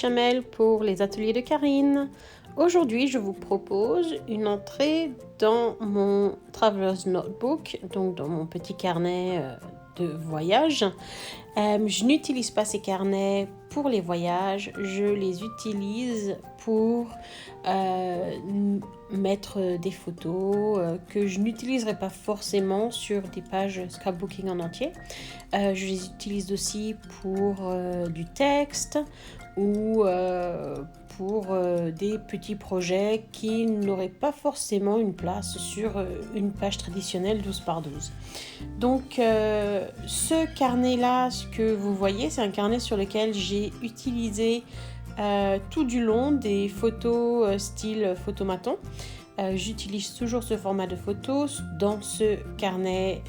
Chamel pour les ateliers de Karine. Aujourd'hui, je vous propose une entrée dans mon Traveler's Notebook, donc dans mon petit carnet de voyage. Je n'utilise pas ces carnets pour les voyages, je les utilise pour mettre des photos que je n'utiliserai pas forcément sur des pages scrapbooking en entier. Je les utilise aussi pour du texte ou pour des petits projets qui n'auraient pas forcément une place sur une page traditionnelle 12 par 12. Donc ce carnet-là, ce que vous voyez, c'est un carnet sur lequel j'ai utilisé tout du long des photos style photomaton. J'utilise toujours ce format de photos dans ce carnet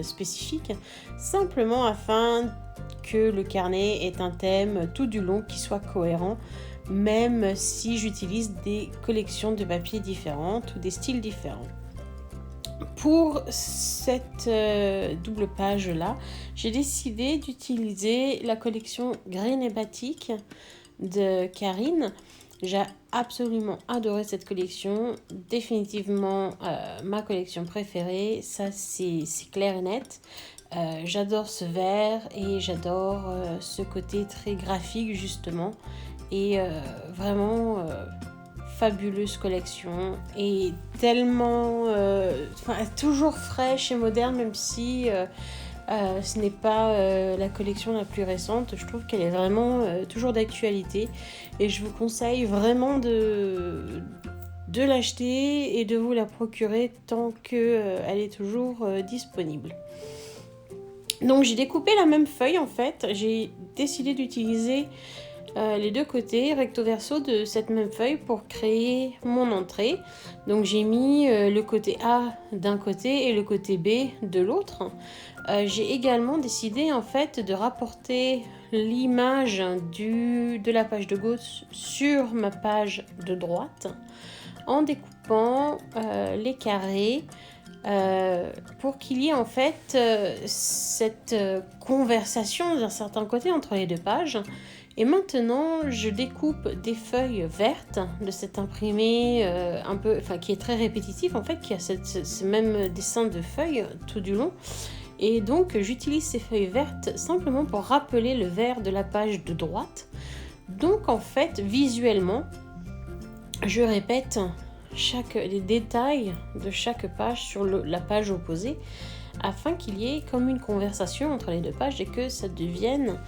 spécifique, simplement afin que le carnet ait un thème tout du long qui soit cohérent, même si j'utilise des collections de papier différentes ou des styles différents. Pour cette double page-là, j'ai décidé d'utiliser la collection Green et Batik de Karine. J'ai absolument adoré cette collection, définitivement ma collection préférée, ça c'est clair et net. J'adore ce vert et j'adore ce côté très graphique justement et vraiment fabuleuse collection et tellement toujours fraîche et moderne, même si ce n'est pas la collection la plus récente. Je trouve qu'elle est vraiment toujours d'actualité et je vous conseille vraiment de l'acheter et de vous la procurer tant qu'elle est toujours disponible. Donc j'ai découpé la même feuille en fait, j'ai décidé d'utiliser les deux côtés recto verso de cette même feuille pour créer mon entrée. Donc j'ai mis le côté A d'un côté et le côté B de l'autre. J'ai également décidé en fait de rapporter l'image de la page de gauche sur ma page de droite en découpant les carrés pour qu'il y ait en fait cette conversation d'un certain côté entre les deux pages. Et maintenant, je découpe des feuilles vertes de cet imprimé qui est très répétitif en fait, qui a ce même dessin de feuilles tout du long. Et donc, j'utilise ces feuilles vertes simplement pour rappeler le vert de la page de droite. Donc, en fait, visuellement, je répète les détails de chaque page sur la page opposée afin qu'il y ait comme une conversation entre les deux pages et que ça devienne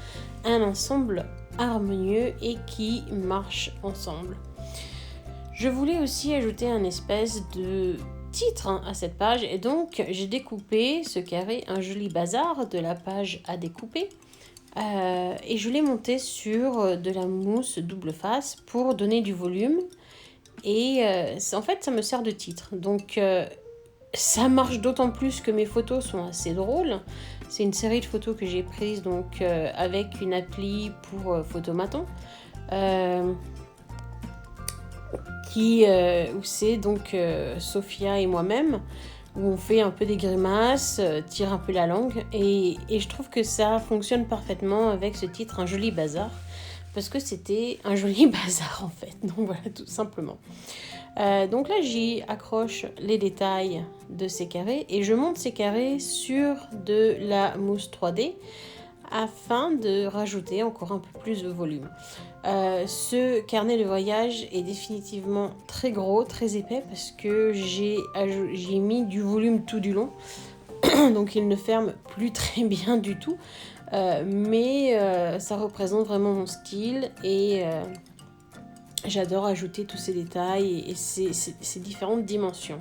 un ensemble harmonieux et qui marche ensemble. Je voulais aussi ajouter un espèce de titre à cette page et donc j'ai découpé ce carré un joli bazar de la page à découper et je l'ai monté sur de la mousse double face pour donner du volume et en fait ça me sert de titre. Donc ça marche d'autant plus que mes photos sont assez drôles. C'est une série de photos que j'ai prises donc, avec une appli pour photomaton. Où c'est donc Sophia et moi-même, où on fait un peu des grimaces, tire un peu la langue. Et je trouve que ça fonctionne parfaitement avec ce titre, un joli bazar. Parce que c'était un joli bazar en fait. Donc voilà, tout simplement. Donc là, j'y accroche les détails de ces carrés et je monte ces carrés sur de la mousse 3D afin de rajouter encore un peu plus de volume. Ce carnet de voyage est définitivement très gros, très épais parce que j'ai mis du volume tout du long. Donc il ne ferme plus très bien du tout. Mais ça représente vraiment mon style et j'adore ajouter tous ces détails et ces différentes dimensions.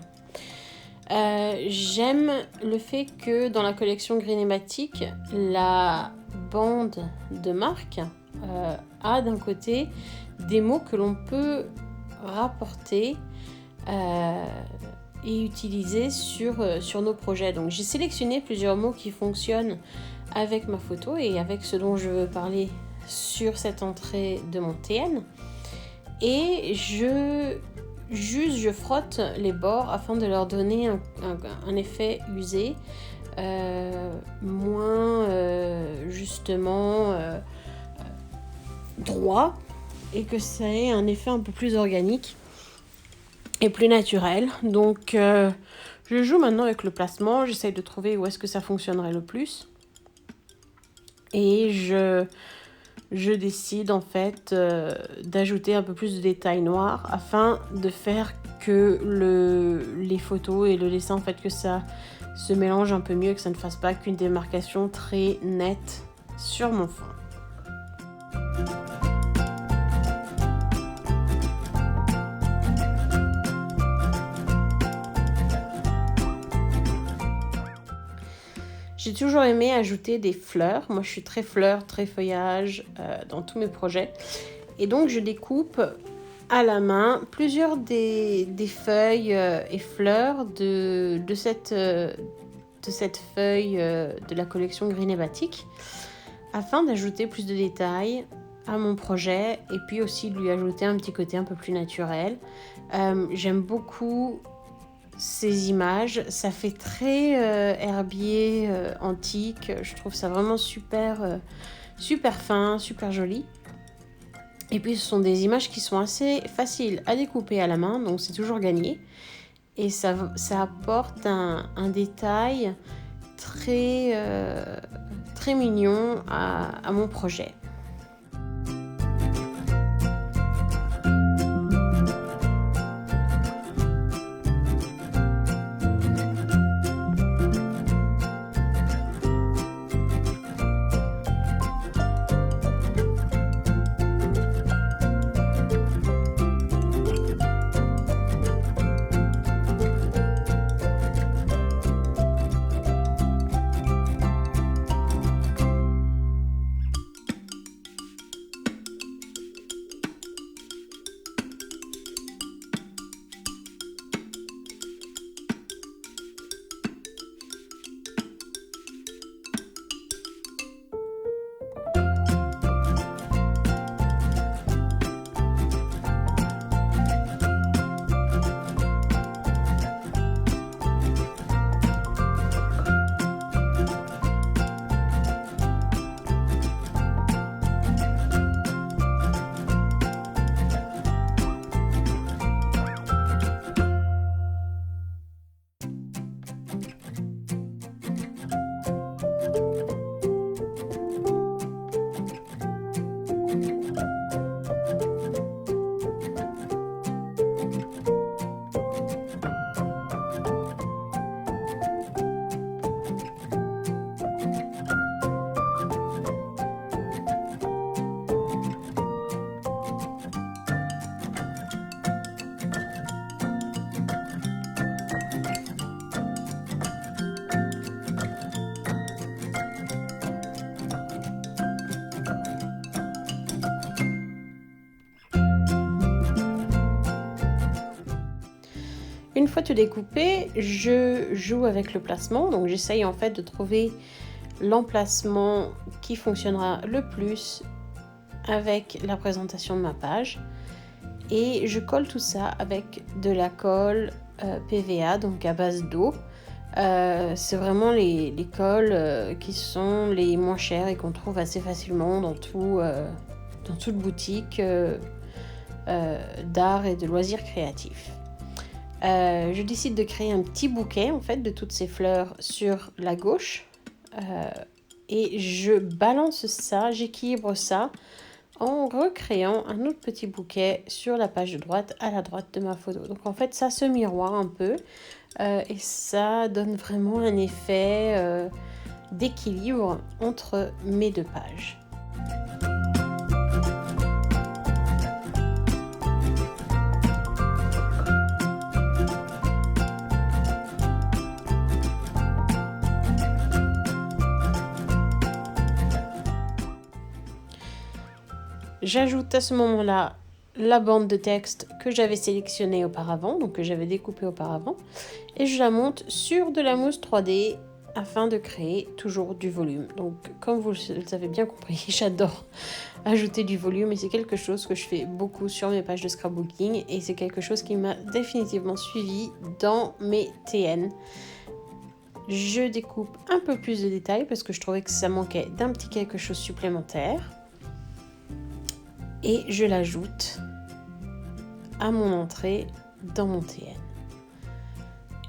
J'aime le fait que dans la collection Green et Batik, la bande de marque a d'un côté des mots que l'on peut rapporter et utiliser sur nos projets. Donc j'ai sélectionné plusieurs mots qui fonctionnent avec ma photo et avec ce dont je veux parler sur cette entrée de mon TN. Et je frotte les bords afin de leur donner un effet usé, moins justement droit et que ça ait un effet un peu plus organique et plus naturel. Donc je joue maintenant avec le placement, j'essaye de trouver où est-ce que ça fonctionnerait le plus. Et je décide en fait d'ajouter un peu plus de détails noirs afin de faire que les photos et le dessin, en fait, que ça se mélange un peu mieux, que ça ne fasse pas qu'une démarcation très nette sur mon fond. J'ai toujours aimé ajouter des fleurs. Moi, je suis très fleurs, très feuillage dans tous mes projets. Et donc, je découpe à la main plusieurs des feuilles et fleurs de cette feuille de la collection Green et Batik afin d'ajouter plus de détails à mon projet et puis aussi de lui ajouter un petit côté un peu plus naturel. J'aime beaucoup ces images, ça fait très herbier antique, je trouve ça vraiment super fin, super joli. Et puis ce sont des images qui sont assez faciles à découper à la main, donc c'est toujours gagné. Et ça apporte un détail très mignon à mon projet. Une fois tout découpé, je joue avec le placement, donc j'essaye en fait de trouver l'emplacement qui fonctionnera le plus avec la présentation de ma page. Et je colle tout ça avec de la colle PVA, donc à base d'eau. C'est vraiment les colles qui sont les moins chères et qu'on trouve assez facilement dans toute boutique d'art et de loisirs créatifs. Je décide de créer un petit bouquet en fait de toutes ces fleurs sur la gauche et je balance ça, j'équilibre ça en recréant un autre petit bouquet sur la page de droite à la droite de ma photo. Donc en fait ça se miroire un peu et ça donne vraiment un effet d'équilibre entre mes deux pages. J'ajoute à ce moment-là la bande de texte que j'avais sélectionnée auparavant, donc que j'avais découpée auparavant, et je la monte sur de la mousse 3D afin de créer toujours du volume. Donc comme vous avez bien compris, j'adore ajouter du volume et c'est quelque chose que je fais beaucoup sur mes pages de scrapbooking et c'est quelque chose qui m'a définitivement suivi dans mes TN. Je découpe un peu plus de détails parce que je trouvais que ça manquait d'un petit quelque chose supplémentaire. et je l'ajoute à mon entrée dans mon TN.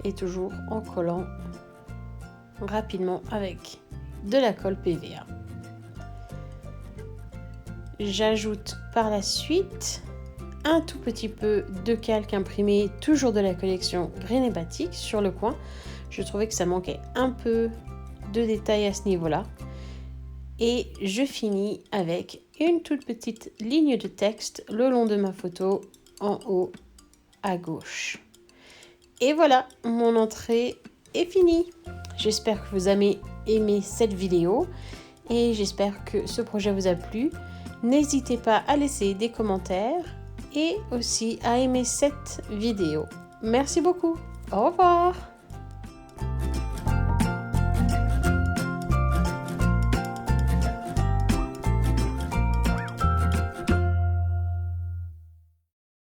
Et toujours en collant rapidement avec de la colle PVA. J'ajoute par la suite un tout petit peu de calque imprimé, toujours de la collection Green & Batik sur le coin. Je trouvais que ça manquait un peu de détails à ce niveau-là. Et je finis avec une toute petite ligne de texte le long de ma photo en haut à gauche. Et voilà, mon entrée est finie. J'espère que vous avez aimé cette vidéo et j'espère que ce projet vous a plu. N'hésitez pas à laisser des commentaires et aussi à aimer cette vidéo. Merci beaucoup. Au revoir.